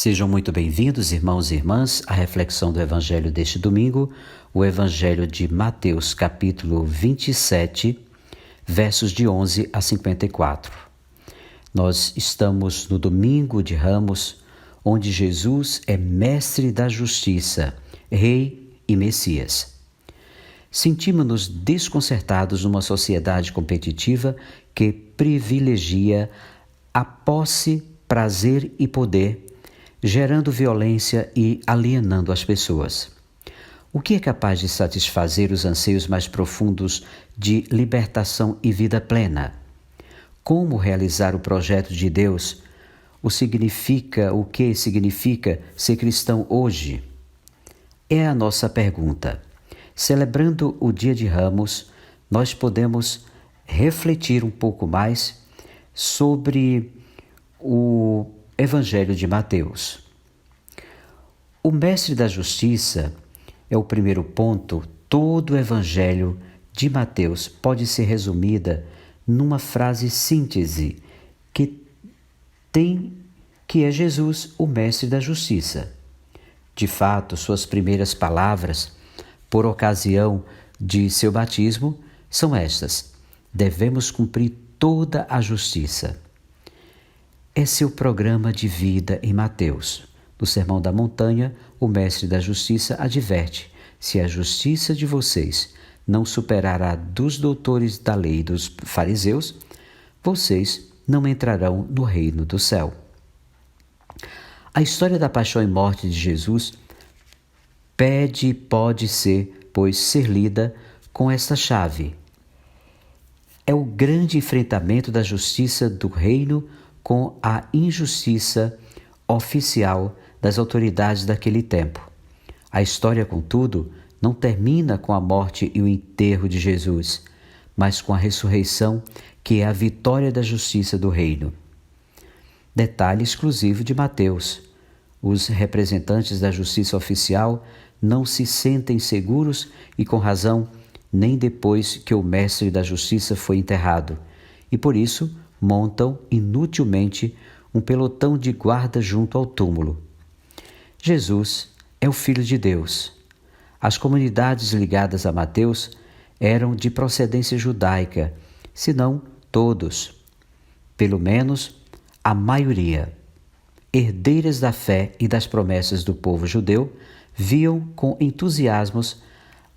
Sejam muito bem-vindos, irmãos e irmãs, à reflexão do Evangelho deste domingo, o Evangelho de Mateus, capítulo 27, versos de 11 a 54. Nós estamos no domingo de Ramos, onde Jesus é mestre da justiça, rei e Messias. Sentimos-nos desconcertados numa sociedade competitiva que privilegia a posse, prazer e poder, gerando violência e alienando as pessoas. O que é capaz de satisfazer os anseios mais profundos de libertação e vida plena? Como realizar o projeto de Deus? O que significa ser cristão hoje? É a nossa pergunta. Celebrando o Dia de Ramos, nós podemos refletir um pouco mais sobre o Evangelho de Mateus. O mestre da justiça é o primeiro ponto. Todo o Evangelho de Mateus pode ser resumida numa frase síntese que é Jesus, o mestre da justiça. De fato, suas primeiras palavras, por ocasião de seu batismo, são estas: devemos cumprir toda a justiça. É seu programa de vida em Mateus. No Sermão da Montanha, o mestre da justiça adverte: se a justiça de vocês não superar a dos doutores da lei e dos fariseus, vocês não entrarão no reino do céu. A história da paixão e morte de Jesus pode ser lida com esta chave. É o grande enfrentamento da justiça do reino com a injustiça oficial das autoridades daquele tempo. A história, contudo, não termina com a morte e o enterro de Jesus, mas com a ressurreição, que é a vitória da justiça do reino. Detalhe exclusivo de Mateus: os representantes da justiça oficial não se sentem seguros, e com razão, nem depois que o mestre da justiça foi enterrado, e por isso montam inutilmente um pelotão de guarda junto ao túmulo. Jesus é o Filho de Deus. As comunidades ligadas a Mateus eram de procedência judaica, se não todos, pelo menos a maioria. Herdeiras da fé e das promessas do povo judeu, viam com entusiasmo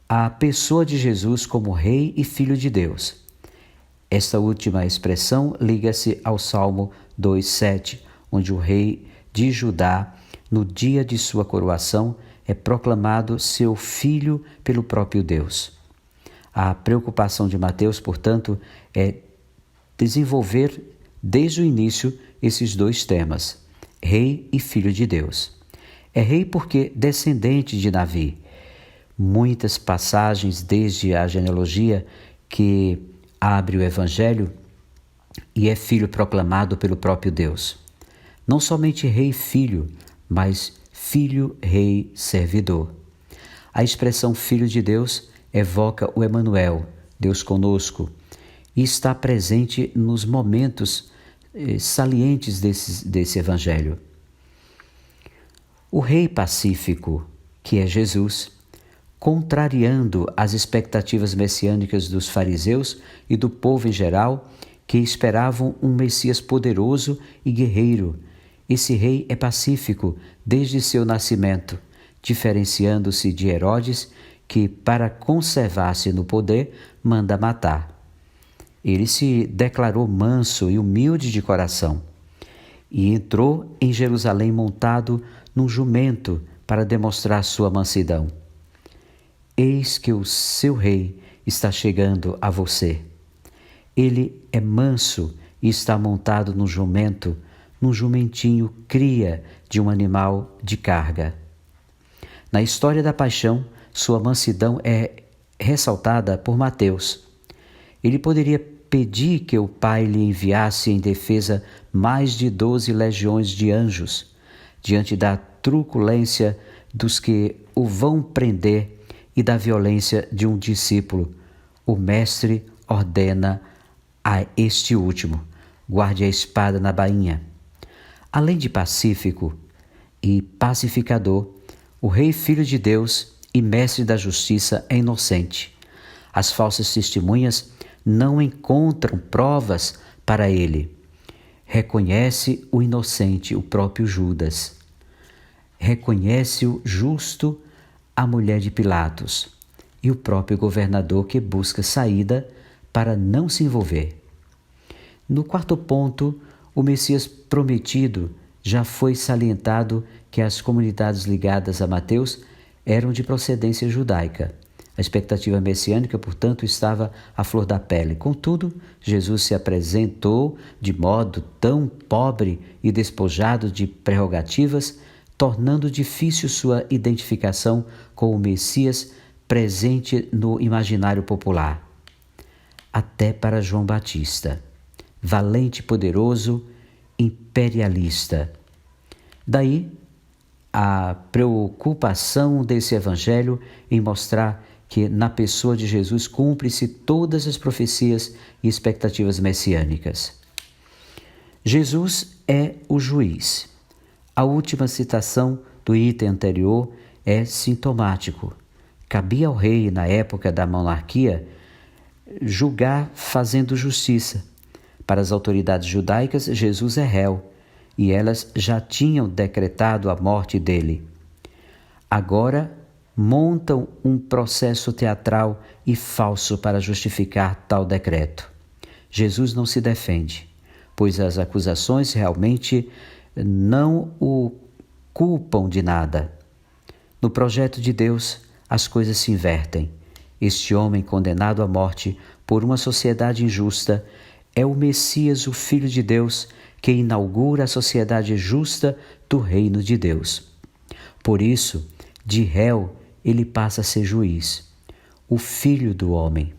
a pessoa de Jesus como Rei e Filho de Deus. Esta última expressão liga-se ao Salmo 2,7, onde o rei de Judá, no dia de sua coroação, é proclamado seu filho pelo próprio Deus. A preocupação de Mateus, portanto, é desenvolver desde o início esses dois temas: Rei e Filho de Deus. É rei porque descendente de Davi. Muitas passagens desde a genealogia que abre o Evangelho, e é filho proclamado pelo próprio Deus. Não somente rei e filho, mas filho, rei, servidor. A expressão Filho de Deus evoca o Emanuel, Deus conosco, e está presente nos momentos salientes desse Evangelho. O rei pacífico, que é Jesus, contrariando as expectativas messiânicas dos fariseus e do povo em geral, que esperavam um Messias poderoso e guerreiro. Esse rei é pacífico desde seu nascimento, diferenciando-se de Herodes, que, para conservar-se no poder, manda matar. Ele se declarou manso e humilde de coração, e entrou em Jerusalém montado num jumento para demonstrar sua mansidão. Eis que o seu rei está chegando a você. Ele é manso e está montado num jumento, num jumentinho cria de um animal de carga. Na história da paixão, sua mansidão é ressaltada por Mateus. Ele poderia pedir que o Pai lhe enviasse em defesa mais de 12 legiões de anjos, diante da truculência dos que o vão prender e da violência de um discípulo. O mestre ordena a este último: guarde a espada na bainha. Além de pacífico, e pacificador, o Rei Filho de Deus e Mestre da Justiça é inocente. As falsas testemunhas não encontram provas para ele. Reconhece o inocente, o próprio Judas. Reconhece o justo, a mulher de Pilatos, e o próprio governador que busca saída para não se envolver. No quarto ponto, o Messias prometido já foi salientado que as comunidades ligadas a Mateus eram de procedência judaica. A expectativa messiânica, portanto, estava à flor da pele. Contudo, Jesus se apresentou de modo tão pobre e despojado de prerrogativas, tornando difícil sua identificação com o Messias presente no imaginário popular. Até para João Batista, valente, poderoso, imperialista. Daí a preocupação desse evangelho em mostrar que na pessoa de Jesus cumpre-se todas as profecias e expectativas messiânicas. Jesus é o juiz. A última citação do item anterior é sintomático. Cabia ao rei, na época da monarquia, julgar fazendo justiça. Para as autoridades judaicas, Jesus é réu, e elas já tinham decretado a morte dele. Agora, montam um processo teatral e falso para justificar tal decreto. Jesus não se defende, pois as acusações realmente não o culpam de nada. No projeto de Deus, as coisas se invertem. Este homem condenado à morte por uma sociedade injusta é o Messias, o Filho de Deus, que inaugura a sociedade justa do reino de Deus. Por isso, de réu, ele passa a ser juiz, o Filho do homem,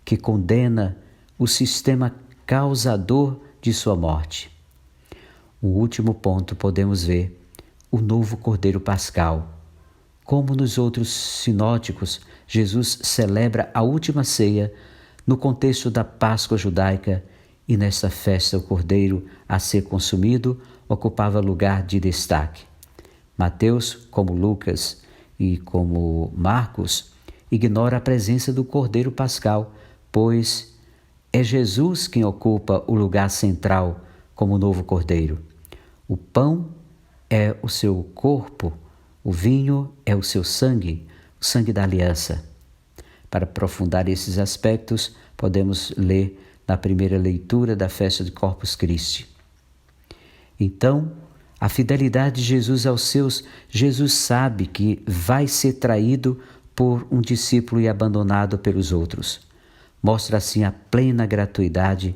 que condena o sistema causador de sua morte. O último ponto podemos ver o novo Cordeiro Pascal. Como nos outros sinóticos, Jesus celebra a última ceia no contexto da Páscoa judaica, e nesta festa o cordeiro a ser consumido ocupava lugar de destaque. Mateus, como Lucas e como Marcos, ignora a presença do Cordeiro Pascal, pois é Jesus quem ocupa o lugar central como novo Cordeiro. O pão é o seu corpo, o vinho é o seu sangue, o sangue da aliança. Para aprofundar esses aspectos, podemos ler na primeira leitura da festa de Corpus Christi. Então, a fidelidade de Jesus aos seus, Jesus sabe que vai ser traído por um discípulo e abandonado pelos outros. Mostra assim a plena gratuidade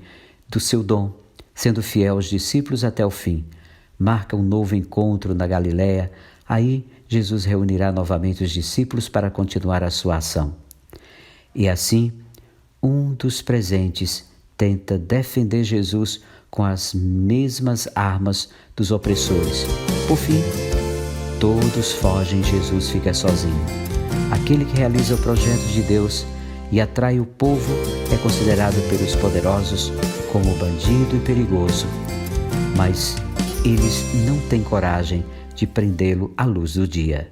do seu dom, sendo fiel aos discípulos até o fim. Marca um novo encontro na Galiléia. Aí Jesus reunirá novamente os discípulos para continuar a sua ação. E assim, um dos presentes tenta defender Jesus com as mesmas armas dos opressores. Por fim, todos fogem e Jesus fica sozinho. Aquele que realiza o projeto de Deus e atrai o povo é considerado pelos poderosos como bandido e perigoso, mas eles não têm coragem de prendê-lo à luz do dia.